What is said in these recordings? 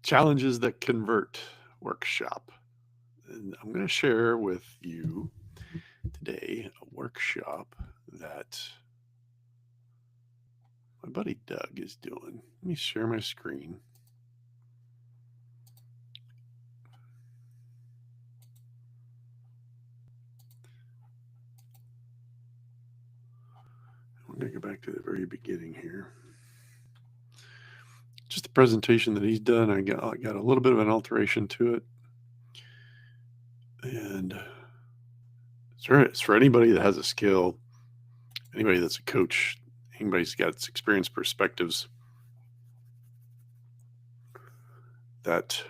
Challenges that convert workshop. And I'm going to share with you today a workshop that my buddy Doug is doing. Let me share my screen. I'm going to go back to the very beginning here. Just a presentation that he's done. I got a little bit of an alteration to it. And it's for anybody that has a skill, anybody that's a coach, anybody's got experience perspectives that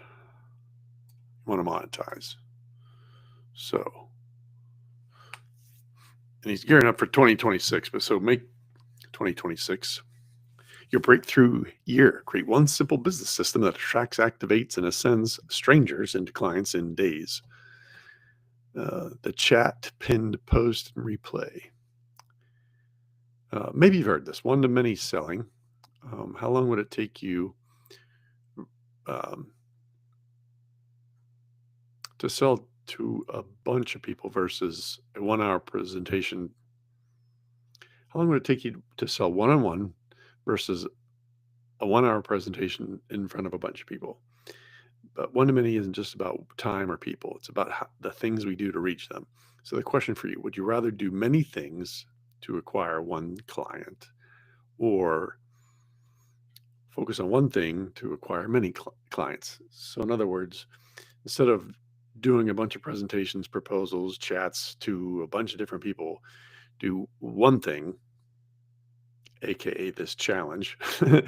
you want to monetize. So, and he's gearing up for 2026. But so make 2026 your breakthrough year. Create one simple business system that attracts, activates, and ascends strangers into clients in days. The chat, pinned post, and replay. Maybe you've heard this one to many selling. How long would it take you um, to sell to a bunch of people versus a 1 hour presentation? How long would it take you to sell one on one versus a 1 hour presentation in front of a bunch of people? But one to many isn't just about time or people, it's about the things we do to reach them. So, the question for you, would you rather do many things to acquire one client or focus on one thing to acquire many clients? So, in other words, instead of doing a bunch of presentations, proposals, chats to a bunch of different people, do one thing, aka this challenge, to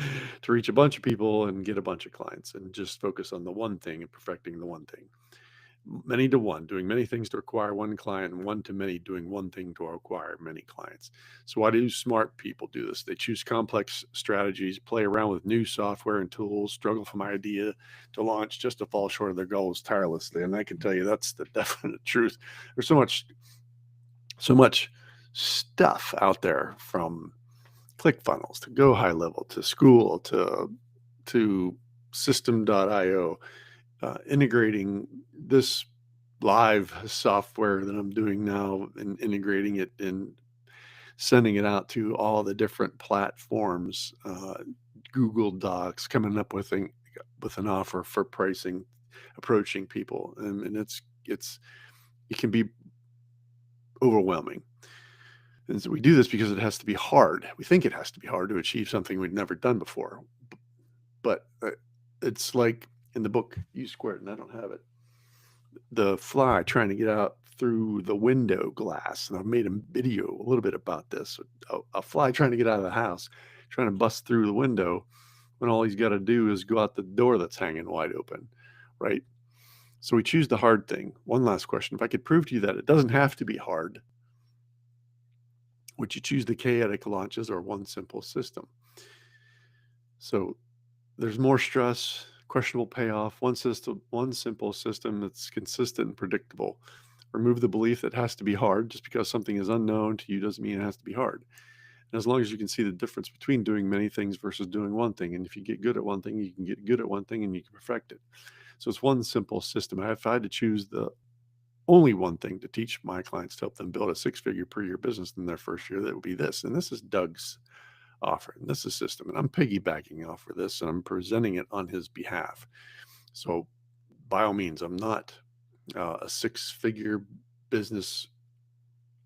reach a bunch of people and get a bunch of clients, and just focus on the one thing and perfecting the one thing. Many to one, doing many things to acquire one client, and one to many, doing one thing to acquire many clients. So, why do smart people do this? They choose complex strategies, play around with new software and tools, struggle from idea to launch just to fall short of their goals tirelessly. And I can tell you that's the definite truth. There's so much stuff out there, from ClickFunnels to Go High Level to School to System.io, integrating this live software that I'm doing now and integrating it and sending it out to all the different platforms. Google Docs, coming up with an offer for pricing, approaching people, and it can be overwhelming. And so we do this because it has to be hard. We think it has to be hard to achieve something we'd never done before. But it's like in the book U Squared, and I don't have it, the fly trying to get out through the window glass. And I've made a video a little bit about this. A fly trying to get out of the house, trying to bust through the window, when all he's got to do is go out the door that's hanging wide open, right? So we choose the hard thing. One last question. If I could prove to you that it doesn't have to be hard, would you choose the chaotic launches or one simple system? So there's more stress, questionable payoff, one simple system that's consistent and predictable. Remove the belief that it has to be hard. Just because something is unknown to you doesn't mean it has to be hard. And as long as you can see the difference between doing many things versus doing one thing, and if you get good at one thing, you can get good at one thing and you can perfect it. So it's one simple system. If I had to choose the only one thing to teach my clients to help them build a 6-figure per year business in their first year, that would be this. And this is Doug's offer, and this is system. And I'm piggybacking off of this, and I'm presenting it on his behalf. So by all means, I'm not a 6-figure business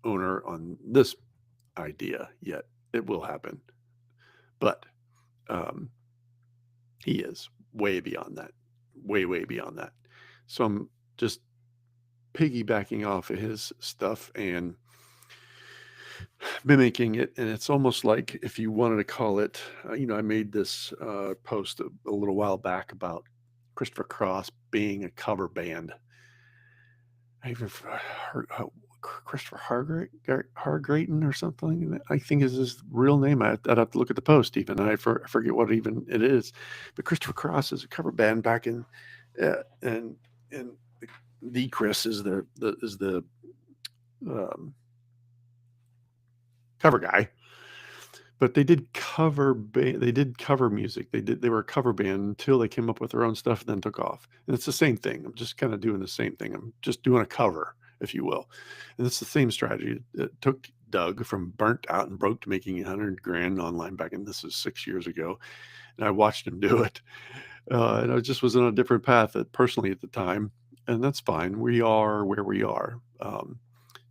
owner on this idea yet. It will happen. But he is way beyond that, way beyond that. So I'm just piggybacking off of his stuff and mimicking it. And it's almost like, if you wanted to call it, I made this post a little while back about Christopher Cross being a cover band. I even heard Christopher Hargrayton or something, I think is his real name. I'd have to look at the post even. I forget what even it is. But Christopher Cross is a cover band back in, and the Chris is the cover guy. but they did cover music. They were a cover band until they came up with their own stuff and then took off. And it's the same thing. I'm just kinda doing the same thing. I'm just doing a cover, if you will. And it's the same strategy. It took Doug from burnt out and broke to making 100 grand online back in this is 6 years ago, and I watched him do it. And I just was on a different path personally at the time, and that's fine. We are where we are.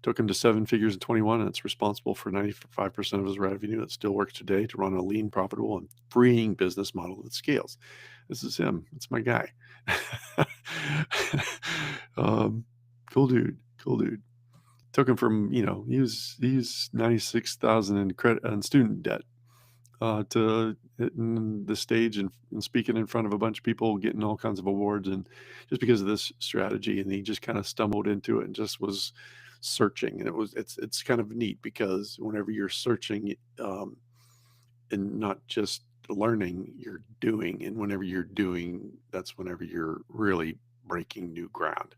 Took him to 7 figures in 21, and it's responsible for 95% of his revenue. It still works today to run a lean, profitable, and freeing business model that scales. This is him. It's my guy. um, cool dude. Cool dude. Took him from, he's 96,000 in credit and student debt to hitting the stage and speaking in front of a bunch of people, getting all kinds of awards, and just because of this strategy. And he just kind of stumbled into it and just was searching. And it's kind of neat because whenever you're searching, and not just learning, you're doing, and whenever you're doing, that's whenever you're really breaking new ground.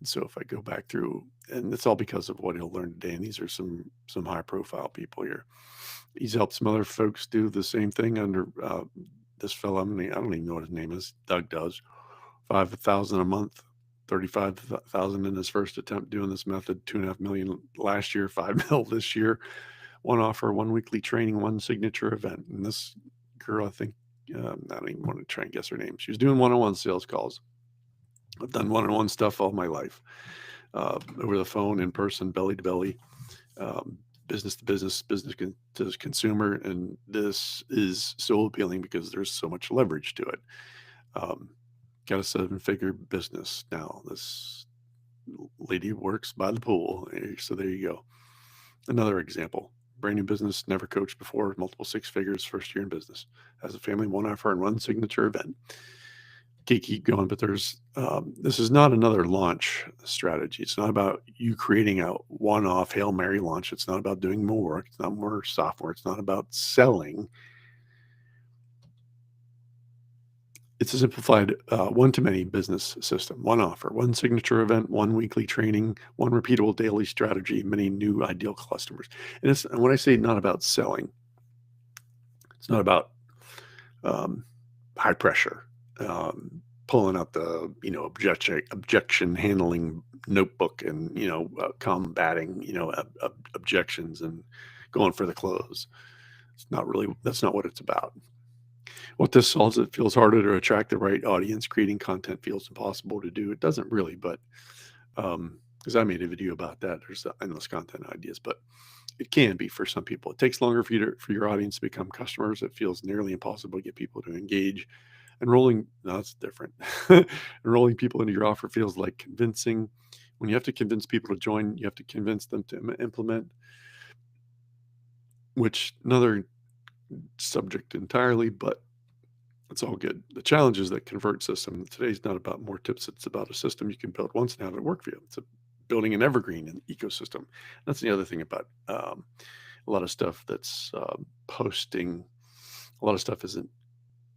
And so if I go back through, and it's all because of what he'll learn today, and these are some high profile people here. He's helped some other folks do the same thing under this fellow. I don't even know what his name is. Doug does 5,000 a month, 35,000 in his first attempt doing this method. 2.5 million last year, 5 mil this year. One offer, one weekly training, one signature event. And this girl, I think, I don't even want to try and guess her name. She was doing one-on-one sales calls. I've done one-on-one stuff all my life, over the phone, in person, belly to belly, business to business, to consumer, and this is so appealing because there's so much leverage to it. Got a 7-figure business now. This lady works by the pool, so there you go. Another example. Brand new business, never coached before, multiple 6 figures, first year in business. Has a family, one offer, and one signature event. Keep going, but this is not another launch strategy. It's not about you creating a one-off Hail Mary launch. It's not about doing more work. It's not more software. It's not about selling. It's a simplified one-to-many business system. One offer, one signature event, one weekly training, one repeatable daily strategy, many new ideal customers. And when I say not about selling, it's not about high pressure, pulling out the objection handling notebook, and combating objections and going for the close. That's not what it's about. What this solves, it feels harder to attract the right audience. Creating content feels impossible to do. It doesn't really, but because I made a video about that. There's endless content ideas, but it can be for some people. It takes longer for your audience to become customers. It feels nearly impossible to get people to engage. Enrolling, no, that's different. Enrolling people into your offer feels like convincing. When you have to convince people to join, you have to convince them to implement, which another subject entirely, but it's all good. The challenge is that convert system. Today's not about more tips. It's about a system you can build once and have it work for you. It's building an evergreen ecosystem. That's the other thing about a lot of stuff that's posting. A lot of stuff isn't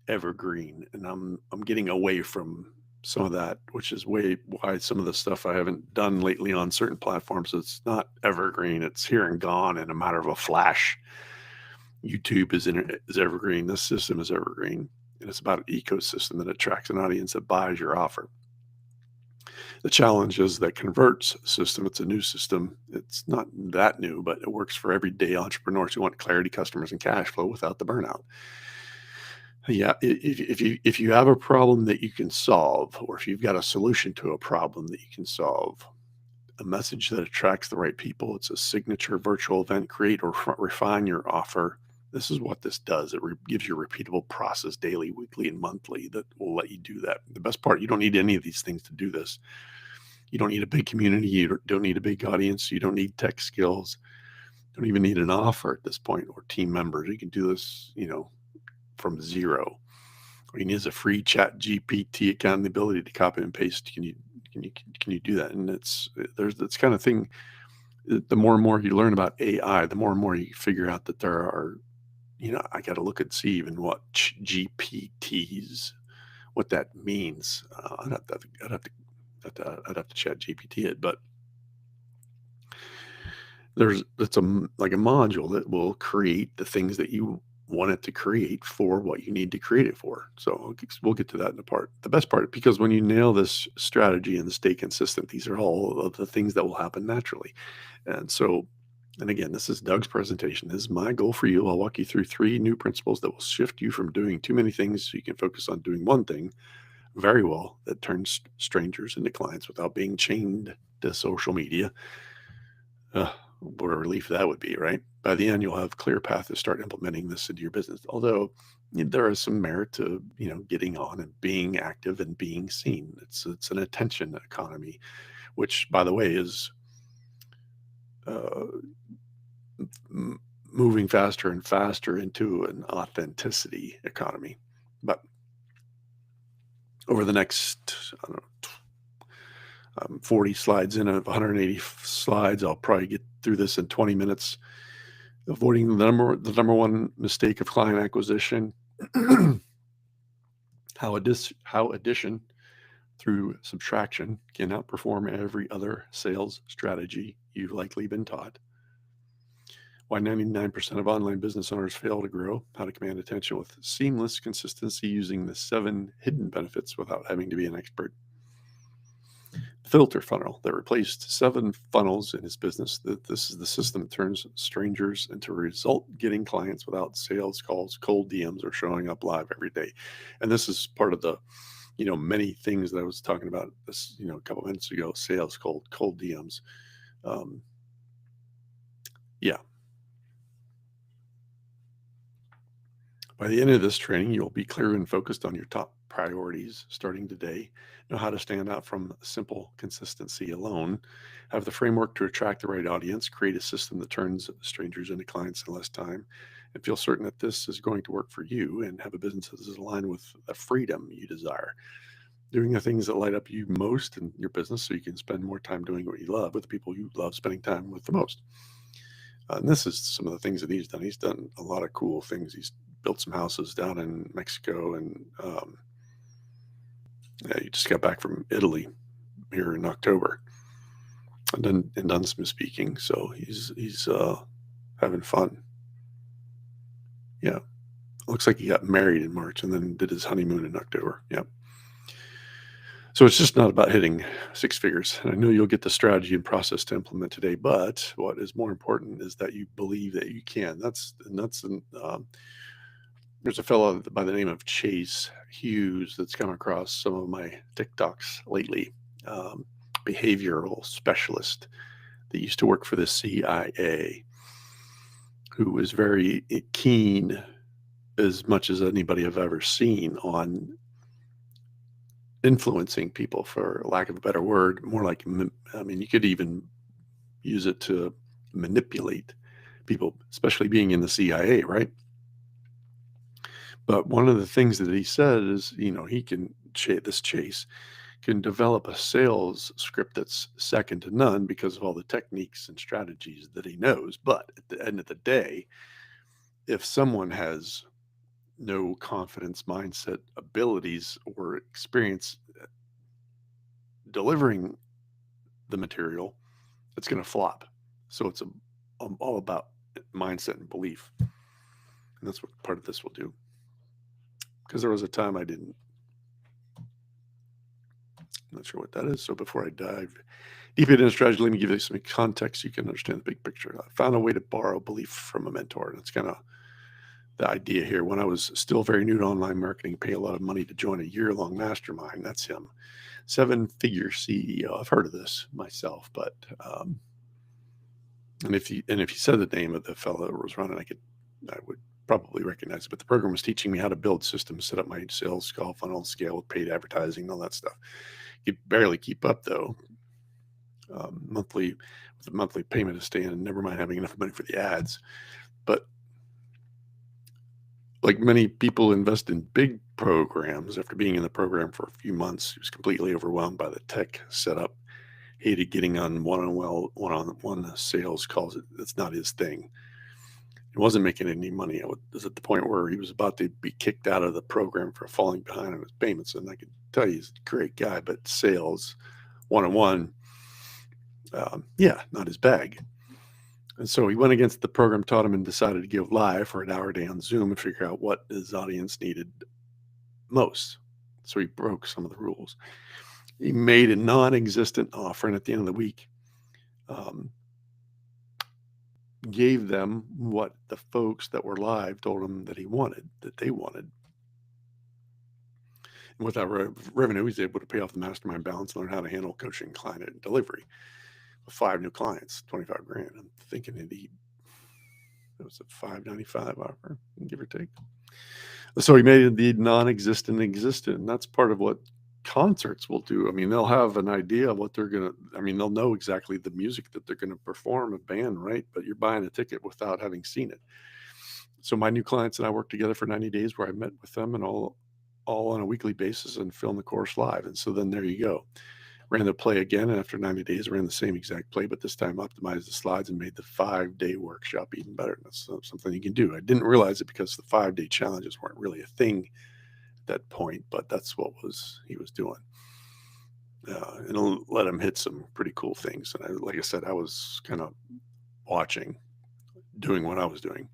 evergreen, and I'm getting away from some of that, which is why some of the stuff I haven't done lately on certain platforms, it's not evergreen. It's here and gone in a matter of a flash. YouTube is evergreen. This system is evergreen, and it's about an ecosystem that attracts an audience that buys your offer. The challenge is that converts system. It's a new system. It's not that new, but it works for everyday entrepreneurs who want clarity, customers, and cash flow without the burnout. Yeah, if you have a problem that you can solve, or if you've got a solution to a problem that you can solve, a message that attracts the right people, it's a signature virtual event, create or refine your offer. This is what this does. It gives you a repeatable process daily, weekly, and monthly that will let you do that. The best part, you don't need any of these things to do this. You don't need a big community. You don't need a big audience. You don't need tech skills. You don't even need an offer at this point, or team members. You can do this, from zero. All you need is a free Chat GPT account and the ability to copy and paste. Can you do that? And there's this kind of thing. The more and more you learn about AI, the more and more you figure out that there are, I got to look and see even what GPTs, what that means. I'd have to Chat GPT it, but it's like a module that will create the things that you want it to create for what you need to create it for. So we'll get to that in a part. The best part, because when you nail this strategy and stay consistent, these are all of the things that will happen naturally. And so, and again, this is Doug's presentation. This is my goal for you. I'll walk you through 3 new principles that will shift you from doing too many things so you can focus on doing one thing very well that turns strangers into clients without being chained to social media. What a relief that would be, right? By the end, you'll have a clear path to start implementing this into your business. Although there is some merit to getting on and being active and being seen. It's an attention economy, which, by the way, is uh, moving faster and faster into an authenticity economy. But over the next, I don't know, 40 slides in of 180 slides, I'll probably get through this in 20 minutes. Avoiding the number one mistake of client acquisition, how addition through subtraction can outperform every other sales strategy you've likely been taught. Why 99% of online business owners fail to grow, how to command attention with seamless consistency using the 7 hidden benefits without having to be an expert. Filter funnel that replaced 7 funnels in his business. This is the system that turns strangers into result-getting clients without sales calls, cold DMs, or showing up live every day. And this is part of the, many things that I was talking about this, a couple minutes ago. Sales cold DMs. Yeah. By the end of this training, you'll be clear and focused on your top priorities starting today. Know how to stand out from simple consistency alone. Have the framework to attract the right audience. Create a system that turns strangers into clients in less time. And feel certain that this is going to work for you and have a business that is aligned with the freedom you desire. Doing the things that light up you most in your business so you can spend more time doing what you love with the people you love spending time with the most. And this is some of the things that he's done. He's done a lot of cool things. He's built some houses down in Mexico, and yeah, he just got back from Italy here in October, and done some speaking. So he's having fun. Yeah, looks like he got married in March and then did his honeymoon in October. Yeah. So it's just not about hitting 6 figures. And I know you'll get the strategy and process to implement today, but what is more important is that you believe that you can. There's a fellow by the name of Chase Hughes that's come across some of my TikToks lately. Behavioral specialist that used to work for the CIA, who was very keen, as much as anybody I've ever seen, on influencing people, for lack of a better word. More like, I mean, you could even use it to manipulate people, especially being in the CIA, right? But one of the things that he said is, he can, Chase can develop a sales script that's second to none because of all the techniques and strategies that he knows. But at the end of the day, if someone has no confidence, mindset, abilities, or experience delivering the material, it's going to flop. So it's all about mindset and belief. And that's what part of this will do. Because there was a time I didn't. I'm not sure what that is. So before I dive deep into the strategy, let me give you some context so you can understand the big picture. I found a way to borrow belief from a mentor. And it's kind of the idea here. When I was still very new to online marketing, pay a lot of money to join a year-long mastermind. That's him. 7-figure CEO. I've heard of this myself, but and if you said the name of the fellow that was running, I would probably recognize it. But the program was teaching me how to build systems, set up my sales call funnel, scale with paid advertising, all that stuff. You barely keep up though. Monthly with a monthly payment to stay in, and never mind having enough money for the ads. But like many people invest in big programs, after being in the program for a few months, he was completely overwhelmed by the tech setup. Hated getting on one-on-one sales calls. It's not his thing. He wasn't making any money. I was at the point where he was about to be kicked out of the program for falling behind on his payments. And I could tell you he's a great guy, but sales, one-on-one, yeah, not his bag. And so he went against the program taught him and decided to go live for an hour a day on Zoom and figure out what his audience needed most. So he broke some of the rules. He made a non-existent offer, and at the end of the week, um, gave them what the folks that were live told him that they wanted. And with that revenue, he's able to pay off the mastermind balance and learn how to handle coaching, client, and delivery with 5 new clients, 25 grand. I'm thinking it was a 595 offer, give or take. So he made the non-existent existent, and that's part of what concerts will do. I mean, they'll have an idea of what they'll know exactly the music that they're gonna perform, a band, right? But you're buying a ticket without having seen it. So my new clients and I worked together for 90 days where I met with them and all on a weekly basis and filmed the course live. And so then there you go. Ran the play again, and after 90 days, ran the same exact play, but this time optimized the slides and made the 5-day workshop even better. That's something you can do. I didn't realize it because the 5-day challenges weren't really a thing at that point, but that's what he was doing. And it'll let him hit some pretty cool things. And like I said, I was kind of watching, doing what I was doing.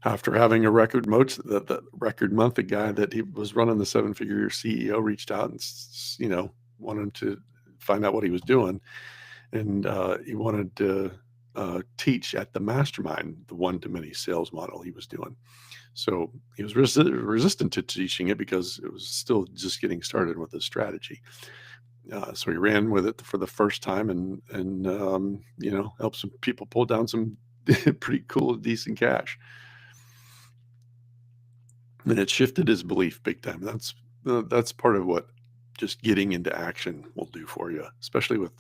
After having a record month, the record month, the guy that he was running the 7-figure CEO reached out and wanted to find out what he was doing, and he wanted to teach at the mastermind the one-to-many sales model he was doing. So he was resistant to teaching it because it was still just getting started with his strategy. So he ran with it for the first time and helped some people pull down some pretty cool, decent cash. And it shifted his belief big time. That's part of what just getting into action will do for you, especially with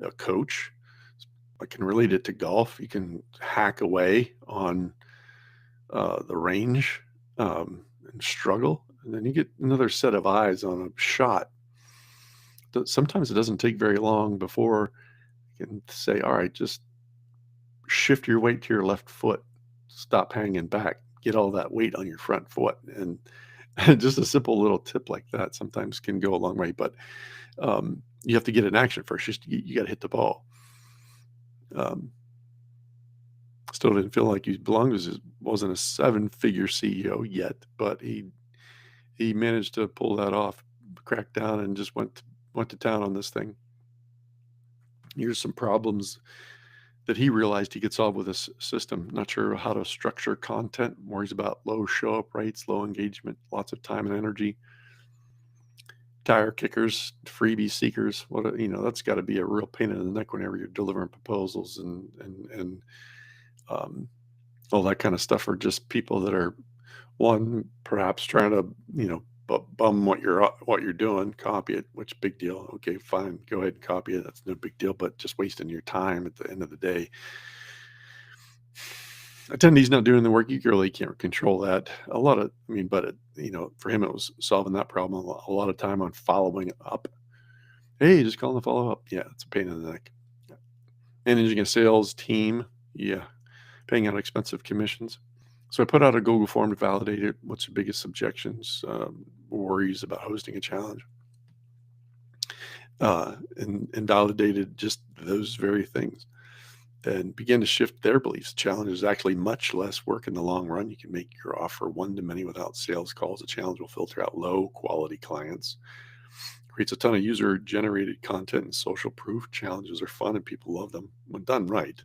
a coach. I can relate it to golf. You can hack away on the range and struggle, and then you get another set of eyes on a shot. Sometimes it doesn't take very long before you can say, all right, just shift your weight to your left foot, stop hanging back, get all that weight on your front foot. And just a simple little tip like that sometimes can go a long way, but you have to get in action first. You got to hit the ball. Still didn't feel like he belonged. Wasn't a 7-figure CEO yet, but he managed to pull that off, crack down, and just went to town on this thing. Here's some problems that he realized he could solve with this system. Not sure how to structure content. Worries about low show-up rates, low engagement, lots of time and energy. Tire kickers, freebie seekers. That's got to be a real pain in the neck whenever you're delivering proposals and all that kind of stuff, for just people that are, one, perhaps trying to bum what you're doing, copy it, which big deal. Okay, fine, go ahead and copy it. That's no big deal, but just wasting your time at the end of the day. Attendees not doing the work, you really can't control that. For him, it was solving that problem. A lot of time on following up. Hey, just calling the follow up. Yeah, it's a pain in the neck. Managing a sales team. Yeah, paying out expensive commissions. So I put out a Google form to validate it. What's your biggest objections, worries about hosting a challenge? And validated just those very things, and began to shift their beliefs. Challenge is actually much less work in the long run. You can make your offer one-to-many without sales calls. The challenge will filter out low-quality clients. Creates a ton of user-generated content and social proof. Challenges are fun and people love them when done right.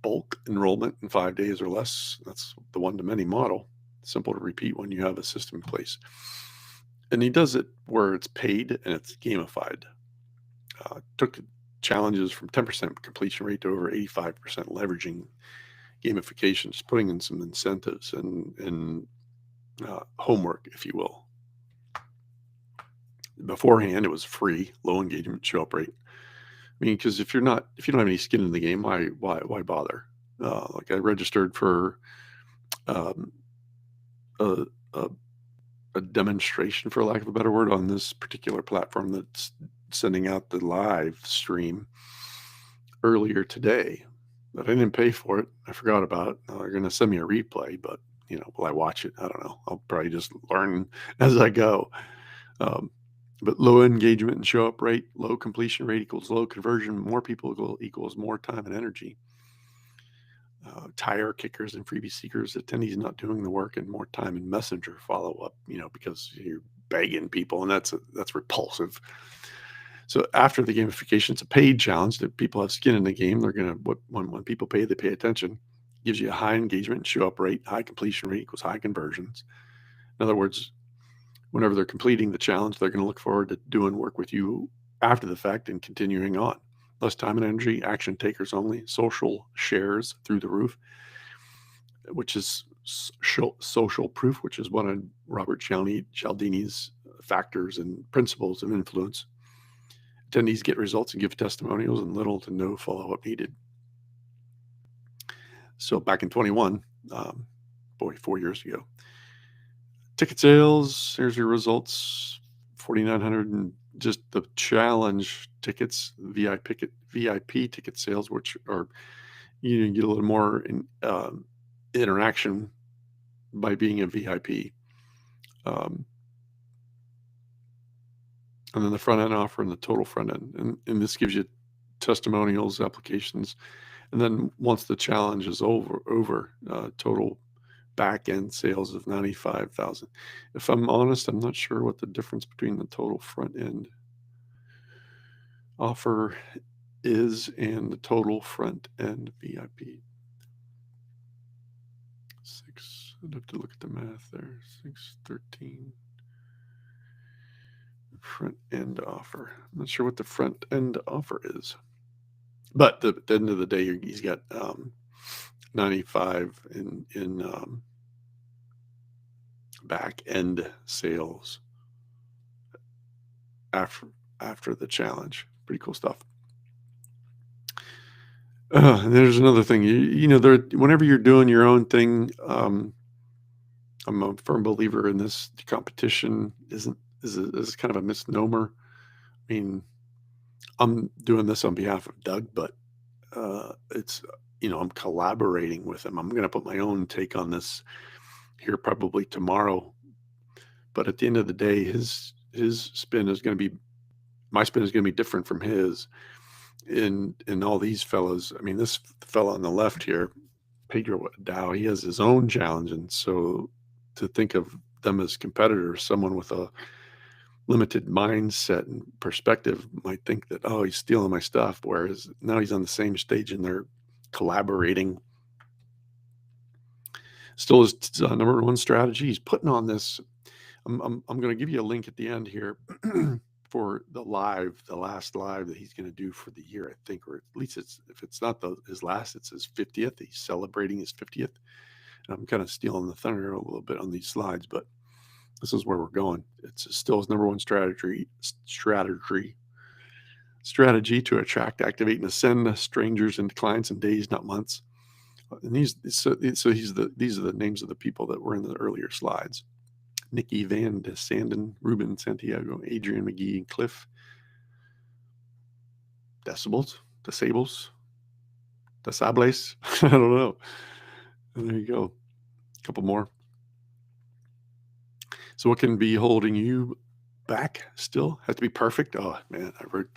Bulk enrollment in 5 days or less. That's the one-to-many model. Simple to repeat when you have a system in place. And he does it where it's paid and it's gamified. Took challenges from 10% completion rate to over 85%, leveraging gamification, just putting in some incentives and homework, if you will. Beforehand, it was free, low engagement show up rate. I mean, because if you don't have any skin in the game, why bother? Like I registered for a demonstration, for lack of a better word, on this particular platform that's sending out the live stream earlier today, but I didn't pay for it. I forgot about it. They're going to send me a replay, but will I watch it? I don't know. I'll probably just learn as I go. But low engagement and show up rate, low completion rate equals low conversion. More people equals more time and energy. Tire kickers and freebie seekers, attendees not doing the work, and more time in messenger follow up. Because you're begging people, and that's repulsive. So after the gamification, it's a paid challenge that people have skin in the game. They're gonna when people pay, they pay attention. Gives you a high engagement and show up rate, high completion rate equals high conversions. In other words, whenever they're completing the challenge, they're going to look forward to doing work with you after the fact and continuing on. Less time and energy, action takers only, social shares through the roof, which is social proof, which is one of Robert Cialdini's factors and principles of influence. Attendees get results and give testimonials, and little to no follow-up needed. So back in 21, 4 years ago, ticket sales, here's your results, 4,900, and just the challenge tickets, VIP ticket sales, which are, you get a little more interaction by being a VIP. And then the front end offer and the total front end. And this gives you testimonials, applications. And then once the challenge is over, total back end sales of 95,000. If I'm honest, I'm not sure what the difference between the total front end offer is and the total front end VIP. I'd have to look at the math there. 613 front end offer. I'm not sure what the front end offer is, but at the end of the day, he's got 95 in back end sales after the challenge. Pretty cool stuff. And there's another thing. Whenever you're doing your own thing, I'm a firm believer in this. Competition is kind of a misnomer. I mean, I'm doing this on behalf of Doug, but it's I'm collaborating with him. I'm going to put my own take on this here probably tomorrow. But at the end of the day, his spin is going to be, my spin is going to be different from his. In all these fellows, I mean, this fellow on the left here, Pedro Dow, he has his own challenge, and so to think of them as competitors, someone with a limited mindset and perspective might think that, oh, he's stealing my stuff, whereas now he's on the same stage and they're collaborating. Still his number one strategy. He's putting on this. I'm going to give you a link at the end here for the last live that he's going to do for the year, I think, or at least if it's not his last, it's his 50th. He's celebrating his 50th. And I'm kind of stealing the thunder a little bit on these slides, but this is where we're going. It's still his number one strategy to attract, activate, and ascend strangers into clients in days, not months. And these are the names of the people that were in the earlier slides: Nikki Van de Sanden, Ruben Santiago, Adrian McGee, and Cliff Disables. I don't know. And there you go. A couple more. So what can be holding you back still? Has to be perfect? Oh, man, I wrote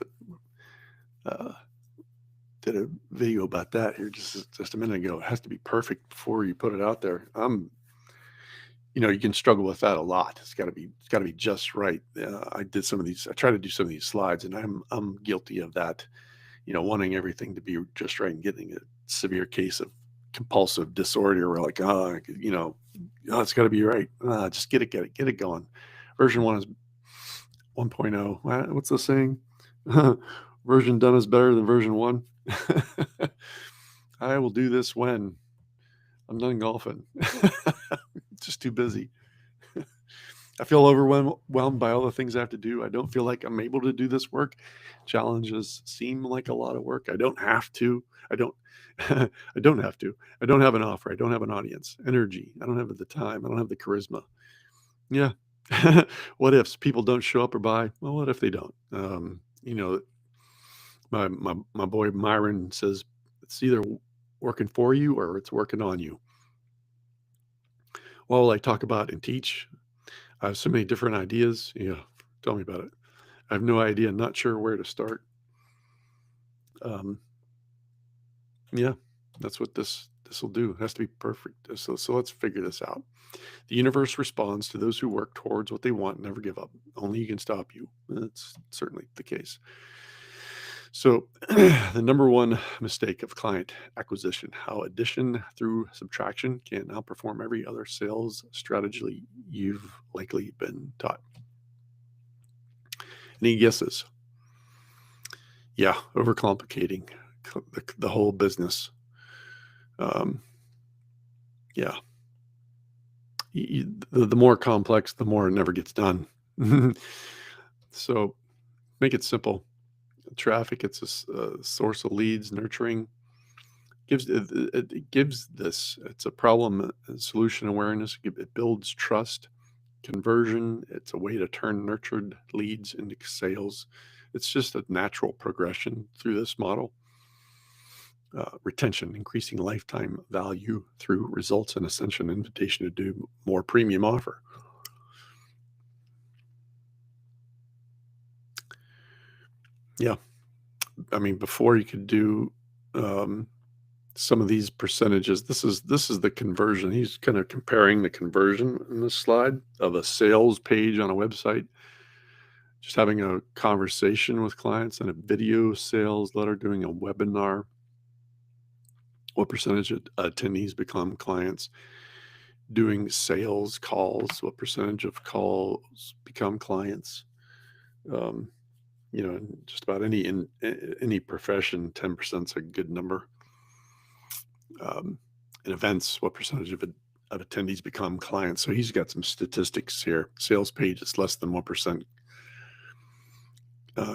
did a video about that here just a minute ago. It has to be perfect before you put it out there. You can struggle with that a lot. It's got to be just right. I try to do some of these slides, and I'm guilty of that. Wanting everything to be just right and getting a severe case of compulsive disorder. We're like, it's got to be right. Just get it going. Version 1 is 1.0. What's the saying? Version done is better than version 1. I will do this when I'm done golfing. Just too busy. I feel overwhelmed by all the things I have to do. I don't feel like I'm able to do this work. Challenges seem like a lot of work. I don't have to. I don't have to. I don't have an offer. I don't have an audience. Energy. I don't have the time. I don't have the charisma. Yeah. What ifs? People don't show up or buy. Well, what if they don't? My boy Myron says it's either working for you or it's working on you. Well, I talk about and teach. I have so many different ideas. Yeah, tell me about it. I have no idea. Not sure where to start. Um, yeah, that's what this will do. It has to be perfect. So let's figure this out. The universe responds to those who work towards what they want and never give up. Only you can stop you. That's certainly the case. So, the number one mistake of client acquisition: how addition through subtraction can outperform every other sales strategy you've likely been taught. Any guesses? Yeah, overcomplicating the whole business. Um, yeah, the more complex, the more it never gets done. So, make it simple. Traffic, it's a source of leads, nurturing. It gives this. It's a problem solution awareness. It builds trust, conversion. It's a way to turn nurtured leads into sales. It's just a natural progression through this model. Retention, increasing lifetime value through results and ascension, invitation to do more premium offer. Yeah, I mean, before you could do um, some of these percentages. This is the conversion. He's kind of comparing the conversion in this slide of a sales page on a website, just having a conversation with clients, and a video sales letter, doing a webinar. What percentage of attendees become clients? Doing sales calls, what percentage of calls become clients? Um, in just about any profession, 10% is a good number. In events, what percentage of attendees become clients? So he's got some statistics here. Sales page, it's less than 1%.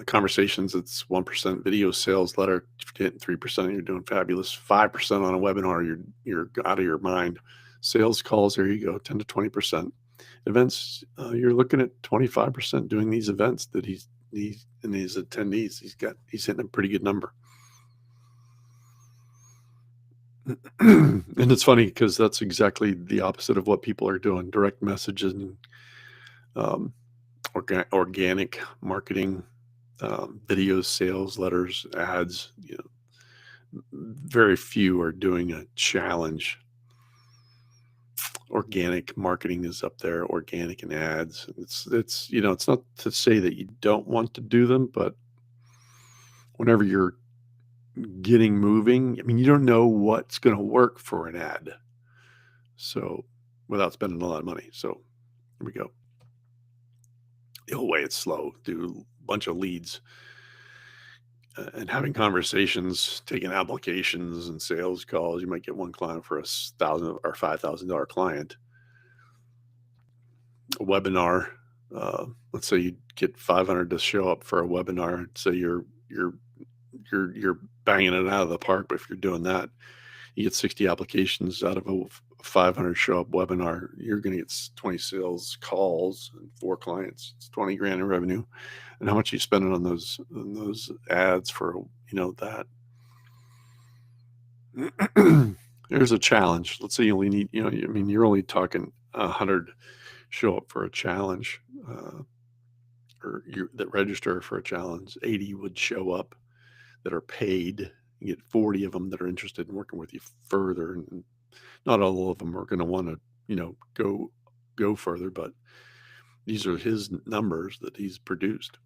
Conversations, it's 1%. Video sales letter, getting 3%, you're doing fabulous. 5% on a webinar, you're out of your mind. Sales calls, there you go, 10 to 20%. Events, you're looking at 25% doing these events that he's and these attendees. He's hitting a pretty good number. And it's funny because that's exactly the opposite of what people are doing. Direct messages and organic marketing, videos, sales, letters, ads. Very few are doing a challenge. Organic marketing is up there, organic and ads. It's not to say that you don't want to do them, but whenever you're getting moving, I mean, you don't know what's going to work for an ad. So without spending a lot of money. So here we go. The whole way it's slow. Do a bunch of leads and having conversations, taking applications and sales calls. You might get one client for $1,000 or $5,000 client. A webinar. Let's say you get 500 to show up for a webinar. So you're banging it out of the park. But if you're doing that, you get 60 applications out of a 500 show up webinar. You're going to get 20 sales calls and 4 clients. It's 20 grand in revenue. And how much are you spending on those ads for that? There's a challenge. Let's say you only need, you're only talking 100 show up for a challenge, that register for a challenge. 80 would show up that are paid. You get 40 of them that are interested in working with you further, and not all of them are going to want to, go further, but these are his numbers that he's produced.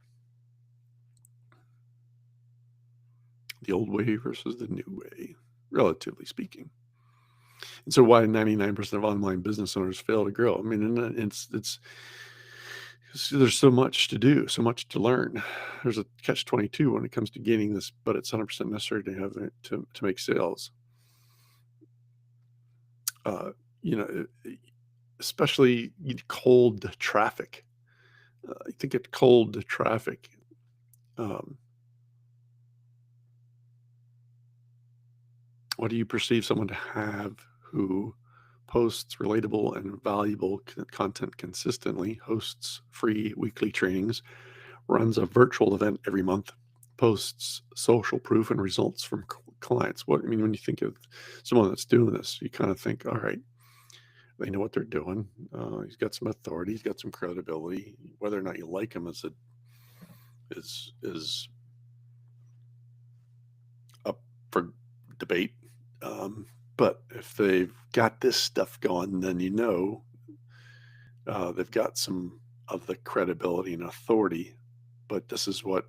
The old way versus the new way, relatively speaking. And so why 99% of online business owners fail to grow? I mean, and it's there's so much to do, so much to learn. There's a catch-22 when it comes to gaining this, but it's 100% necessary to have it to make sales. Especially cold traffic. I think it cold traffic. What do you perceive someone to have who posts relatable and valuable content consistently, hosts free weekly trainings, runs a virtual event every month, posts social proof and results from clients? When you think of someone that's doing this, you kind of think, all right, they know what they're doing. He's got some authority. He's got some credibility. Whether or not you like him is is up for debate. But if they've got this stuff going, then they've got some of the credibility and authority. But this is what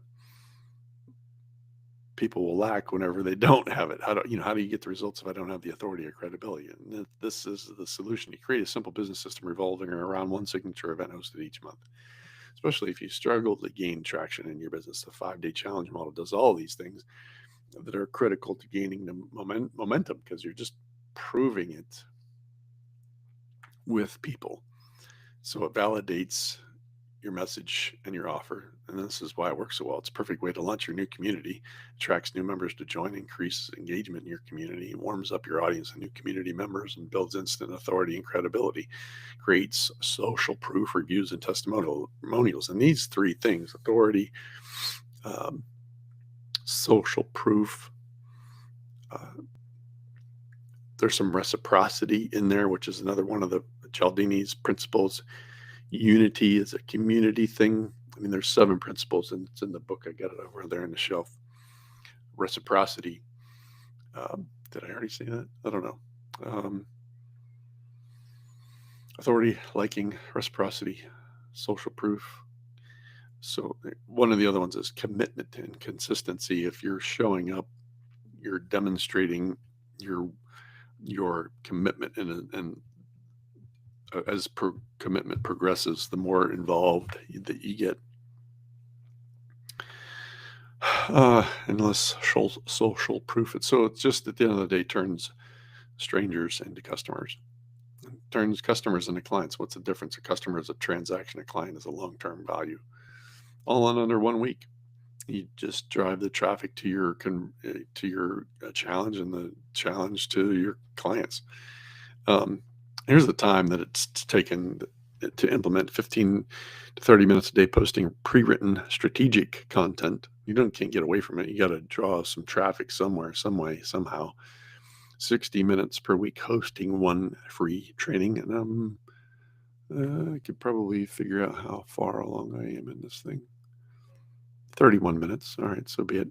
people will lack whenever they don't have it. How do you get the results if I don't have the authority or credibility? And this is the solution. You create a simple business system revolving around one signature event hosted each month. Especially if you struggle to gain traction in your business, the 5-day challenge model does all these things that are critical to gaining the momentum, because you're just proving it with people. So it validates your message and your offer. And this is why it works so well. It's a perfect way to launch your new community, attracts new members to join, increases engagement in your community, warms up your audience and new community members, and builds instant authority and credibility, creates social proof, reviews, and testimonials. And these three things: authority, social proof, there's some reciprocity in there, which is another one of the Cialdini's principles. Unity is a community thing. I mean, there's 7 principles, and it's in the book. I got it over there on the shelf. Reciprocity. Did I already say that? I don't know. Authority, liking, reciprocity, social proof. So one of the other ones is commitment and consistency. If you're showing up, you're demonstrating your commitment, and as commitment progresses, the more involved that you get, and less social proof. So it's just, at the end of the day, turns strangers into customers, turns customers into clients. What's the difference? A customer is a transaction, a client is a long-term value. All in under 1 week. You just drive the traffic to your challenge, and the challenge to your clients. Here's the time that it's taken to implement: 15 to 30 minutes a day posting pre-written strategic content. You can't get away from it. You got to draw some traffic somewhere, some way, somehow. 60 minutes per week hosting one free training. And I could probably figure out how far along I am in this thing. 31 minutes. All right, so be it.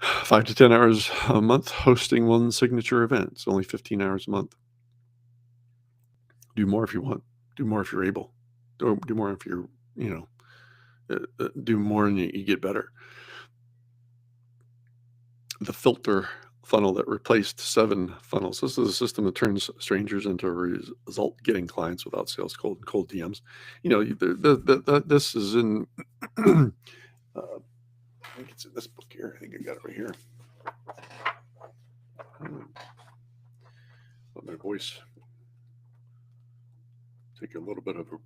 5 to 10 hours a month hosting one signature event. It's only 15 hours a month. Do more if you want. Do more if you're able. Do more if you're, do more and you get better. The filter funnel that replaced 7 funnels. This is a system that turns strangers into result getting clients without sales, cold DMs. This is in, I think it's in this book here. I think I got it right here. Let my voice take a little bit of a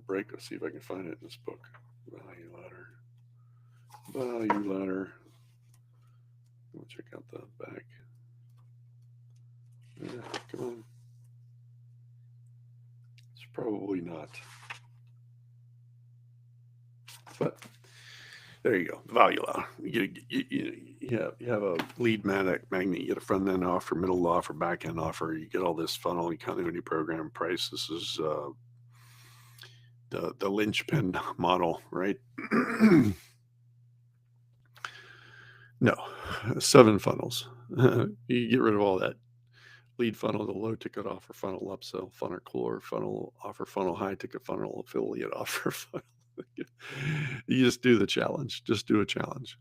break. Let's see if I can find it in this book. Value ladder. We'll check out the back. Yeah, come on. It's probably not. But there you go. The value ladder. You have a lead magnet. You get a front end offer, middle offer, back end offer. You get all this funnel. You continuity program price. This is the linchpin model, right? No, 7 funnels. You get rid of all that. Lead funnel, the low ticket offer funnel, upsell funnel, core funnel, offer funnel, high ticket funnel, affiliate offer funnel. You just do the challenge. Just do a challenge.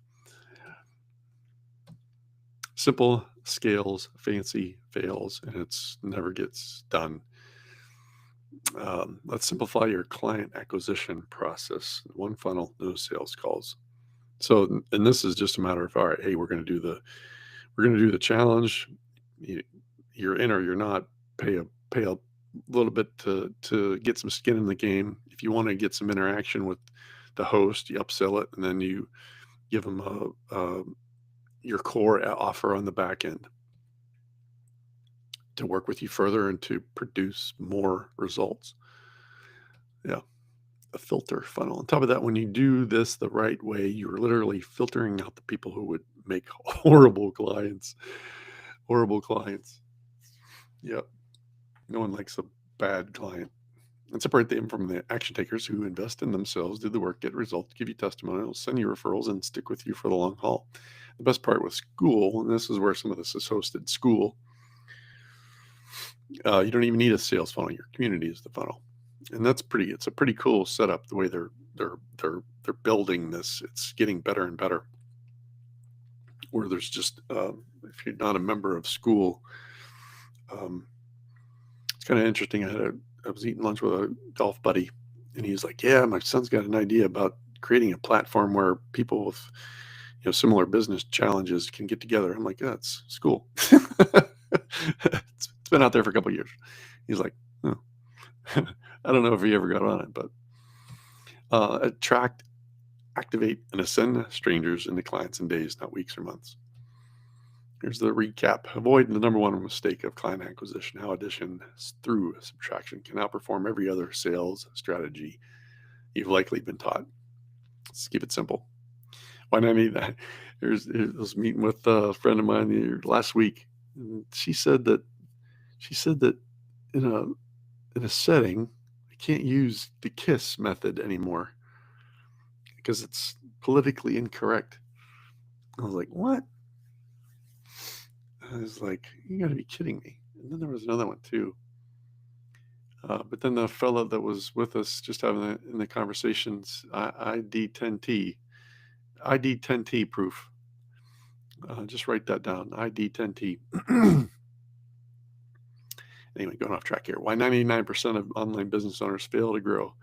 Simple scales, fancy fails, and it's never gets done. Let's simplify your client acquisition process. One funnel, no sales calls. So, and this is just a matter of, all right, hey, we're going to do the challenge. You're in or you're not. Pay a little bit to get some skin in the game. If you want to get some interaction with the host, you upsell it, and then you give them your core offer on the back end to work with you further and to produce more results. Yeah. A filter funnel. On top of that, when you do this the right way, you're literally filtering out the people who would make horrible clients. Horrible clients. Yep. No one likes a bad client. and separate them from the action takers who invest in themselves, do the work, get results, give you testimonials, send you referrals, and stick with you for the long haul. The best part with school, and this is where some of this is hosted, school, you don't even need a sales funnel. Your community is the funnel, and it's a pretty cool setup. The way they're building this, it's getting better and better. Where there's just if you're not a member of school, it's kind of interesting. I was eating lunch with a golf buddy, and he's like, "Yeah, my son's got an idea about creating a platform where people with similar business challenges can get together." I'm like, "Yeah, it's school." It's been out there for a couple of years. He's like, "Oh." I don't know if he ever got on it, but attract, activate, and ascend strangers into clients in days, not weeks or months. Here's the recap. Avoid the number one mistake of client acquisition: how addition through subtraction can outperform every other sales strategy you've likely been taught. Let's keep it simple. Why not need that? I was meeting with a friend of mine last week. And she said that in a setting, I can't use the KISS method anymore because it's politically incorrect. I was like, what? I was like, you got to be kidding me. And then there was another one too. But then the fellow that was with us just having in the conversations, ID10T proof. Just write that down, ID10T. Anyway, going off track here. Why 99% of online business owners fail to grow.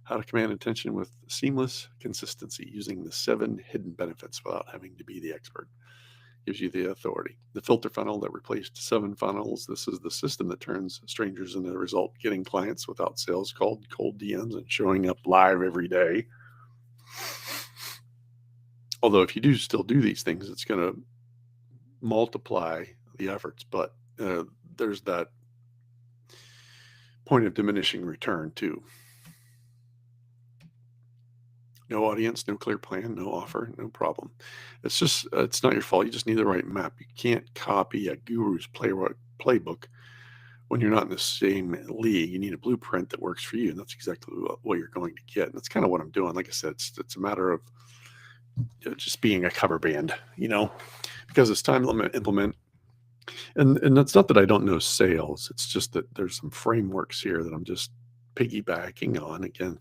How to command attention with seamless consistency using the 7 hidden benefits without having to be the expert. Gives you the authority. The filter funnel that replaced 7 funnels. This is the system that turns strangers into the result, getting clients without sales, called cold DMs, and showing up live every day. Although if you do still do these things, it's going to multiply the efforts, but there's that point of diminishing return too. No audience, no clear plan, no offer, no problem. It's not your fault. You just need the right map. You can't copy a guru's playbook when you're not in the same league. You need a blueprint that works for you, and that's exactly what you're going to get. And that's kind of what I'm doing. Like I said, it's a matter of just being a cover band, because it's time to implement. And that's not that I don't know sales. It's just that there's some frameworks here that I'm just piggybacking on, again,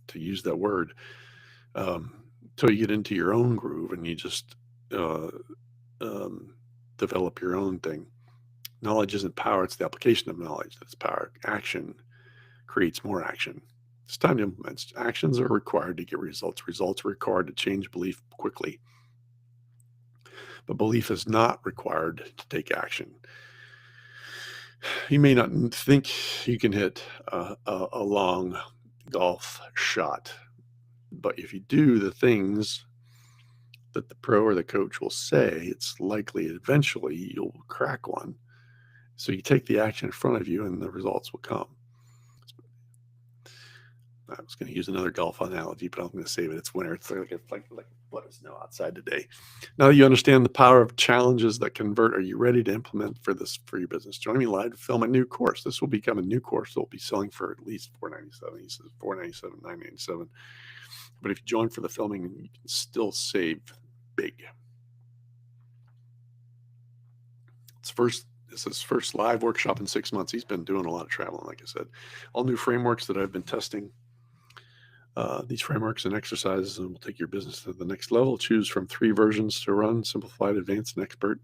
to use that word, till you get into your own groove and you just develop your own thing. Knowledge isn't power, it's the application of knowledge that's power. Action creates more action. It's time to implement. Actions are required to get results. Results are required to change belief quickly. But belief is not required to take action. You may not think you can hit a long golf shot, but if you do the things that the pro or the coach will say, it's likely eventually you'll crack one. So you take the action in front of you and the results will come. I was going to use another golf analogy, but I'm going to save it. It's winter. It's like what is snow outside today. Now that you understand the power of challenges that convert, are you ready to implement for your business? Join me live to film a new course. This will become a new course that will be selling for at least $497. He says $497, $997. But if you join for the filming, you can still save big. This is his first live workshop in 6 months. He's been doing a lot of traveling, like I said. All new frameworks that I've been testing. These frameworks and exercises will take your business to the next level. Choose from 3 versions to run: simplified, advanced, and expert.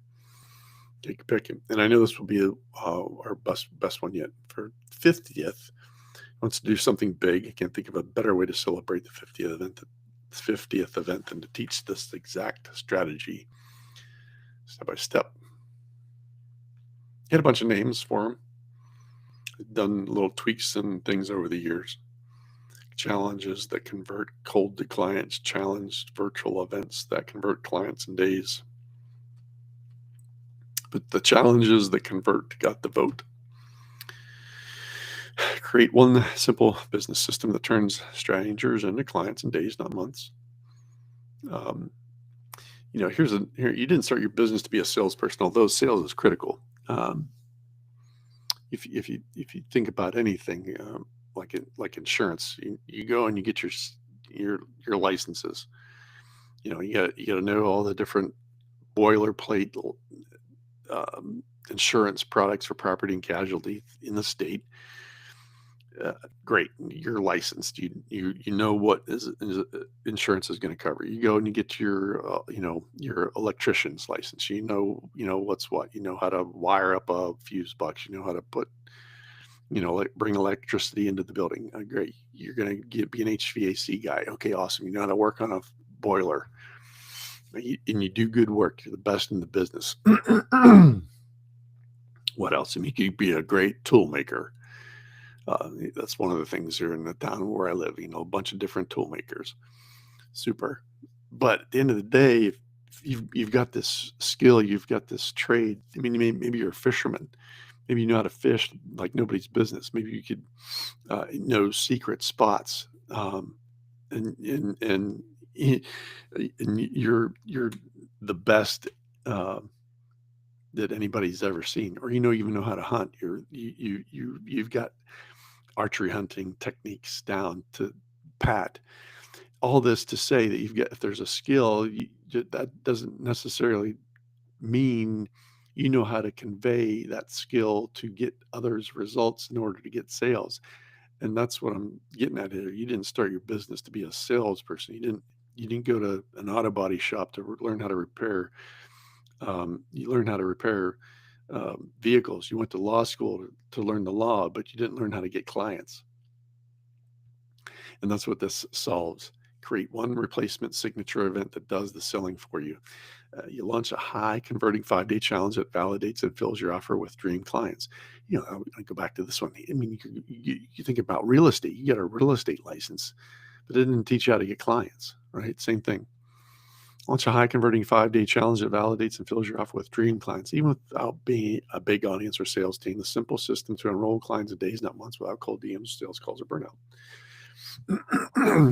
Take a pick. And I know this will be our best one yet. For 50th, wants to do something big. I can't think of a better way to celebrate the 50th event than to teach this exact strategy step by step. Had a bunch of names for them. Done little tweaks and things over the years. Challenges that convert cold to clients, challenged virtual events that convert clients in days. But the challenges that convert got the vote. Create one simple business system that turns strangers into clients in days, not months. Here you didn't start your business to be a salesperson, although sales is critical. If you think about anything, like insurance. You go and you get your licenses. You got to know all the different boilerplate um, insurance products for property and casualty in the state. uh, Great, you're licensed. You know what insurance is going to cover. You go and you get your electrician's license. You know what's what. You know how to wire up a fuse box. You know how to put like bring electricity into the building. Great, you're going to be an HVAC guy. Okay, awesome. You know how to work on a boiler. And you do good work. You're the best in the business. What else? I mean, you could be a great tool maker. That's one of the things here in the town where I live. A bunch of different tool makers. Super. But at the end of the day, if you've got this skill, you've got this trade. I mean, maybe you're a fisherman. Maybe you know how to fish like nobody's business. Maybe you could know secret spots, and and and y- and you're the best that anybody's ever seen, or even know how to hunt. You've got archery hunting techniques down to pat. All this to say that if there's a skill, that doesn't necessarily mean you know how to convey that skill to get others results in order to get sales. And that's what I'm getting at here. You didn't start your business to be a salesperson. You didn't go to an auto body shop to learn how to repair. You learn how to repair vehicles. You went to law school to learn the law, but you didn't learn how to get clients. And that's what this solves. Create one replacement signature event that does the selling for you. You launch a high converting 5-day challenge that validates and fills your offer with dream clients. I go back to this one. I mean, you think about real estate. You get a real estate license, but it didn't teach you how to get clients, right? Same thing. Launch a high converting 5-day challenge that validates and fills your offer with dream clients, even without being a big audience or sales team. The simple system to enroll clients in days, not months, without cold DMs, sales calls, or burnout.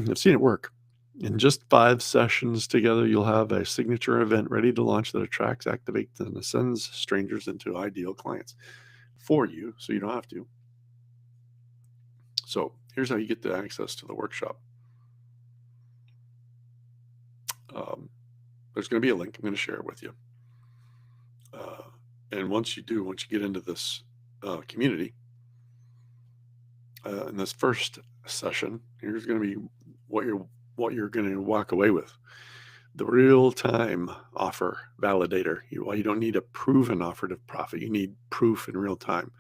I've seen it work. In just 5 sessions together, you'll have a signature event ready to launch that attracts, activates, and ascends strangers into ideal clients for you, so you don't have to. So here's how you get the access to the workshop. There's going to be a link. I'm going to share it with you. And once you get into this community, in this first session, here's going to be what you're going to walk away with. The real-time offer validator. You don't need a proven offer to profit. You need proof in real time.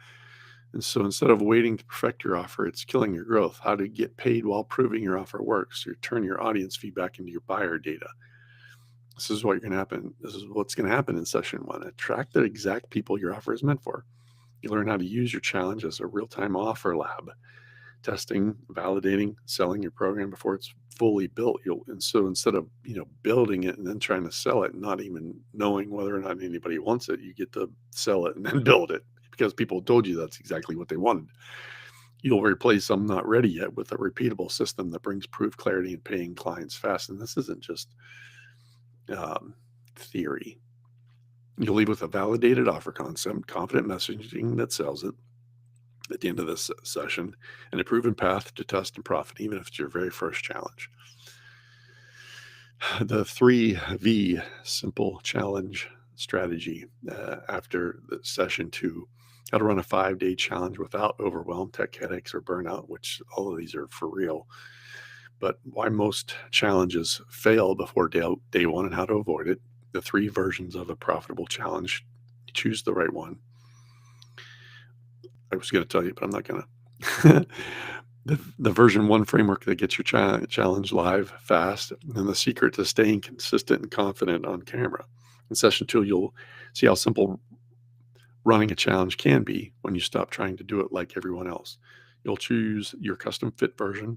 And so instead of waiting to perfect your offer, it's killing your growth. How to get paid while proving your offer works. You turn your audience feedback into your buyer data. This is what's going to happen in session 1. Attract the exact people your offer is meant for. You learn how to use your challenge as a real-time offer lab, testing, validating, selling your program before it's fully built. And so instead of building it and then trying to sell it, and not even knowing whether or not anybody wants it, you get to sell it and then build it because people told you that's exactly what they wanted. You'll replace them not ready yet with a repeatable system that brings proof, clarity, and paying clients fast. And this isn't just theory. You'll leave with a validated offer concept, confident messaging that sells it at the end of this session, and a proven path to test and profit, even if it's your very first challenge. The 3V simple challenge strategy after the session 2, how to run a 5-day challenge without overwhelm, tech headaches, or burnout, which all of these are for real. But why most challenges fail before day 1 and how to avoid it. The 3 versions of a profitable challenge. You choose the right one. I was going to tell you, but I'm not going to. The version 1 framework that gets your challenge live fast, and the secret to staying consistent and confident on camera. In session 2, you'll see how simple running a challenge can be when you stop trying to do it like everyone else. You'll choose your custom fit version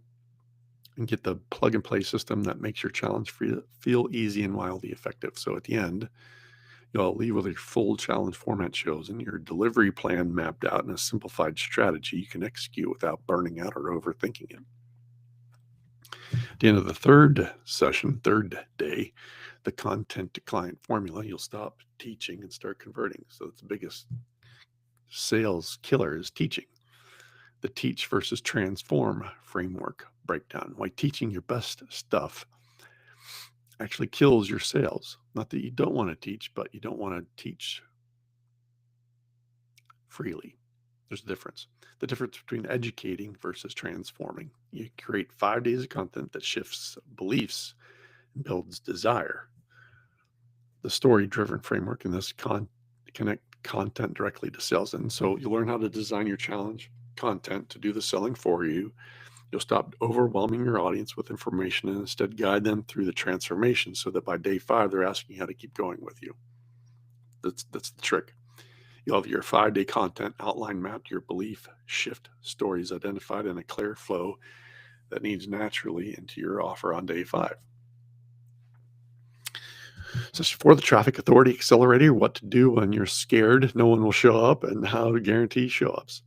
and get the plug and play system that makes your challenge feel easy and wildly effective. So at the end, you'll leave with a full challenge format chosen, your delivery plan mapped out, and a simplified strategy you can execute without burning out or overthinking it. At the end of the third day, the content to client formula, you'll stop teaching and start converting. So that's the biggest sales killer is teaching. the teach versus transform framework breakdown. Why teaching your best stuff actually kills your sales. Not that you don't want to teach, but you don't want to teach freely. There's a difference. The difference between educating versus transforming. You create 5 days of content that shifts beliefs and builds desire. The story-driven framework in this connect content directly to sales. And so you learn how to design your challenge content to do the selling for you. You'll stop overwhelming your audience with information and instead guide them through the transformation so that by day 5, they're asking how to keep going with you. That's the trick. You'll have your 5-day content outline mapped, your belief shift stories identified in a clear flow that needs naturally into your offer on day 5. So for the Traffic Authority Accelerator, what to do when you're scared no one will show up and how to guarantee show-ups.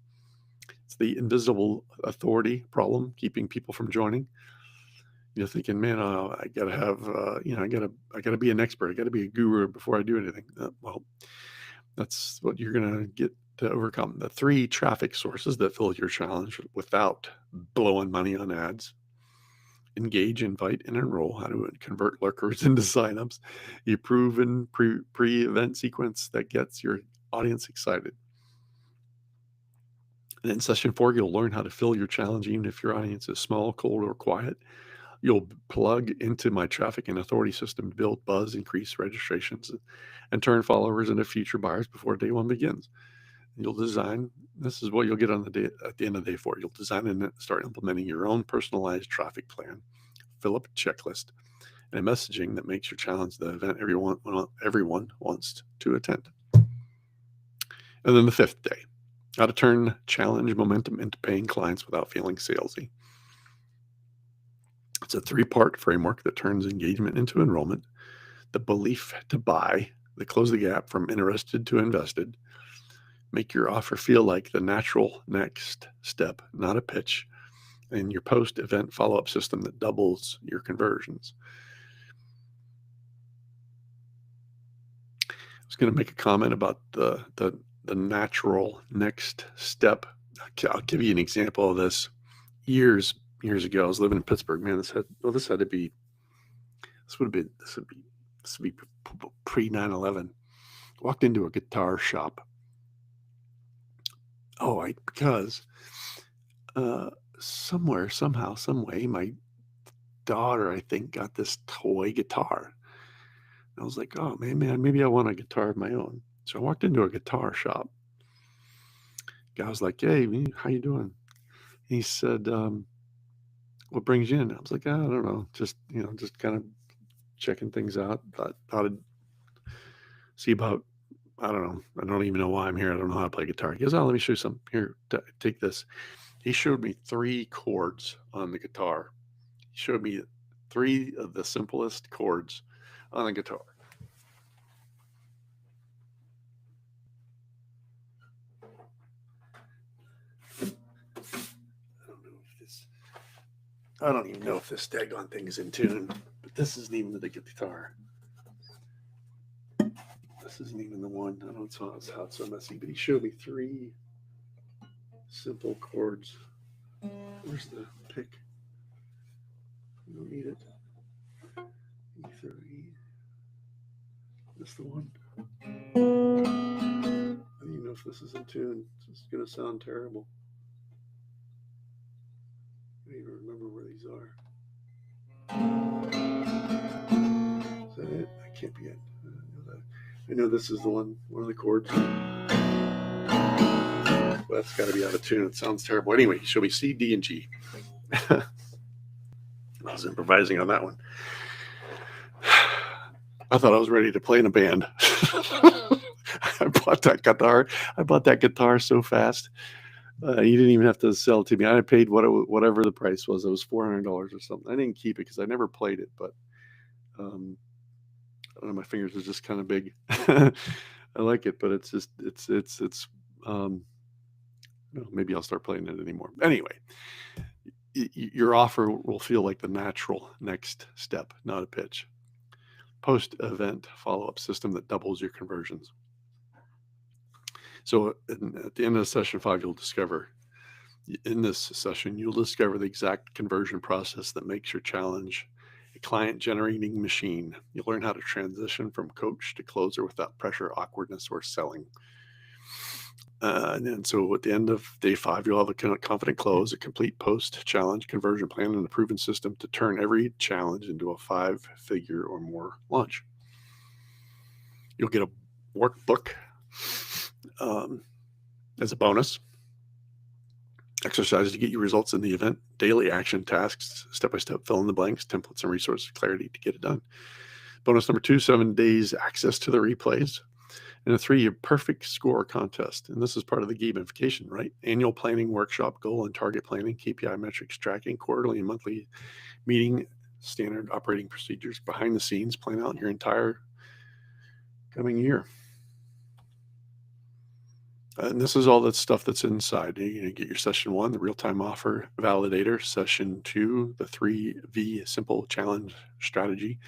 It's the invisible authority problem, keeping people from joining. You're thinking, man, I gotta have, I gotta be an expert. I gotta be a guru before I do anything. Well, that's what you're gonna get to overcome. The 3 traffic sources that fill your challenge without blowing money on ads. Engage, invite, and enroll. How to convert lurkers into signups. A proven pre-event sequence that gets your audience excited. And in session 4, you'll learn how to fill your challenge even if your audience is small, cold, or quiet. You'll plug into my traffic and authority system to build buzz, increase registrations, and turn followers into future buyers before day 1 begins. You'll design, this is what you'll get on the day at the end of day 4. You'll design and start implementing your own personalized traffic plan, fill up a checklist, and a messaging that makes your challenge the event everyone wants to attend. And then the 5th day, how to turn challenge momentum into paying clients without feeling salesy. It's a 3-part framework that turns engagement into enrollment, the belief to buy, the close the gap from interested to invested, make your offer feel like the natural next step, not a pitch, and your post-event follow-up system that doubles your conversions. I was going to make a comment about the natural next step. I'll give you an example of this. Years ago, I was living in Pittsburgh. Man, this would be pre 9/11. Walked into a guitar shop. Because somewhere, somehow, some way, my daughter, I think, got this toy guitar. I was like, oh man, maybe I want a guitar of my own. So I walked into a guitar shop. Guy was like, hey, how you doing? He said, what brings you in? I was like, I don't know, just kind of checking things out. Thought I'd see about, I don't know. I don't even know why I'm here. I don't know how to play guitar. He goes, oh, let me show you something. Here, take this. He showed me 3 chords on the guitar. He showed me 3 of the simplest chords on the guitar. I don't even know if this daggone thing is in tune, but this isn't even the guitar. This isn't even the one. I don't know how it's so messy, but he showed me 3 simple chords. Where's the pick? You don't need it. E3. That's the one. I don't even know if this is in tune. It's going to sound terrible. I don't even remember where these are. Is that it? That can't be it. I know this is the one of the chords. Well, that's got to be out of tune. It sounds terrible. Anyway, shall we C, D, and G? I was improvising on that one. I thought I was ready to play in a band. I bought that guitar so fast. You didn't even have to sell it to me. I paid whatever the price was. It was $400 or something. I didn't keep it because I never played it, but I don't know, my fingers are just kind of big. I like it, but it's just maybe I'll start playing it anymore. Anyway, your offer will feel like the natural next step, not a pitch. Post-event follow-up system that doubles your conversions. So at the end of session 5, you'll discover In this session, you'll discover the exact conversion process that makes your challenge a client generating machine. You'll learn how to transition from coach to closer without pressure, awkwardness, or selling. And then, so at the end of day 5, you'll have a confident close, a complete post challenge conversion plan, and a proven system to turn every challenge into a 5-figure or more launch. You'll get a workbook as a bonus, exercises to get you results in the event, daily action tasks, step-by-step fill in the blanks, templates and resource clarity to get it done. Bonus number 2, 7 days access to the replays. And a 3, your perfect score contest. And this is part of the gamification, right? Annual planning workshop, goal and target planning, KPI metrics tracking, quarterly and monthly meeting, standard operating procedures, behind the scenes, plan out your entire coming year. And this is all that stuff that's inside. You get your session 1, the real-time offer validator, session 2, the 3V simple challenge strategy,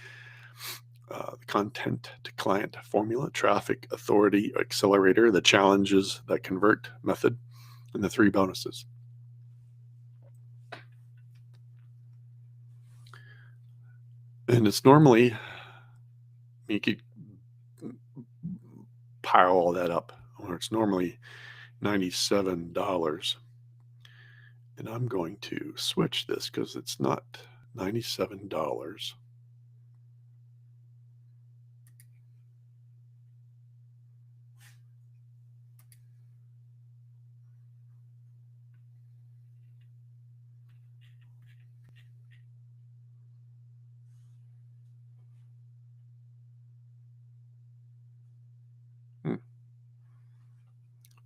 the content to client formula, traffic authority accelerator, the challenges that convert method, and the 3 bonuses. And it's normally, you could pile all that up, or it's normally $97. And I'm going to switch this because it's not $97.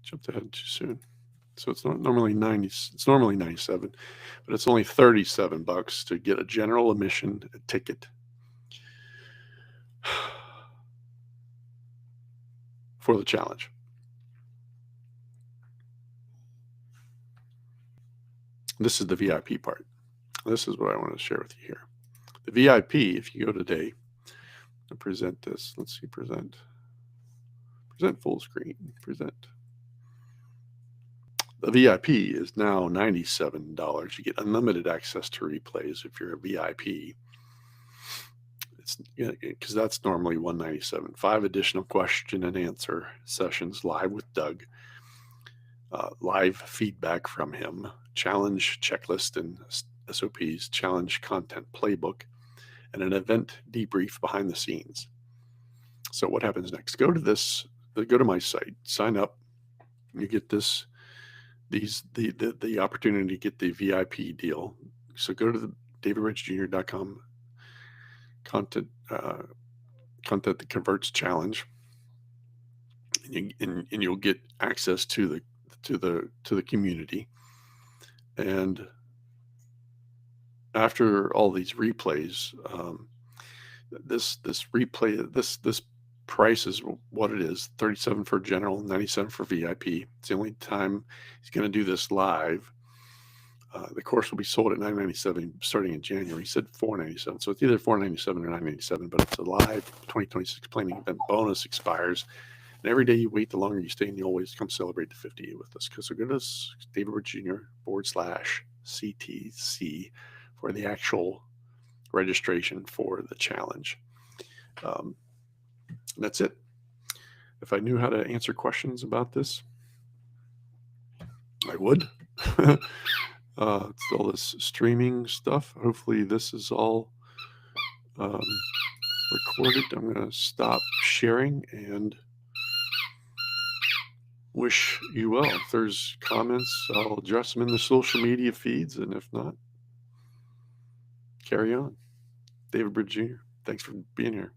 Jumped ahead too soon. So it's not normally 90, it's normally 97, but it's only $37 to get a general admission ticket for the challenge. This is the VIP part. This is what I want to share with you here. The VIP, if you go today and present this, let's see, present full screen, present. The VIP is now $97. You get unlimited access to replays if you're a VIP. It's because that's normally $197. 5 additional question and answer sessions live with Doug, live feedback from him, challenge checklist and SOPs, challenge content playbook, and an event debrief behind the scenes. So what happens next? Go to my site, sign up. You get the opportunity to get the VIP deal. So go to the davidrichjr.com content that converts challenge, and you'll get access to the community. And after all these replays, this price is what it is: $37 for general, $97 for VIP. It's the only time he's going to do this live. The course will be sold at $997 starting in January. He said $497, so it's either $497 or $997. But it's a live 2026 planning event. Bonus expires, and every day you wait, the longer you stay, and you always come celebrate the 50 with us. Because so go to David Rich Jr. /CTC for the actual registration for the challenge. That's it. If I knew how to answer questions about this, I would. It's all this streaming stuff. Hopefully this is all recorded. I'm going to stop sharing and wish you well. If there's comments, I'll address them in the social media feeds. And if not, carry on. David Bridge Jr. Thanks for being here.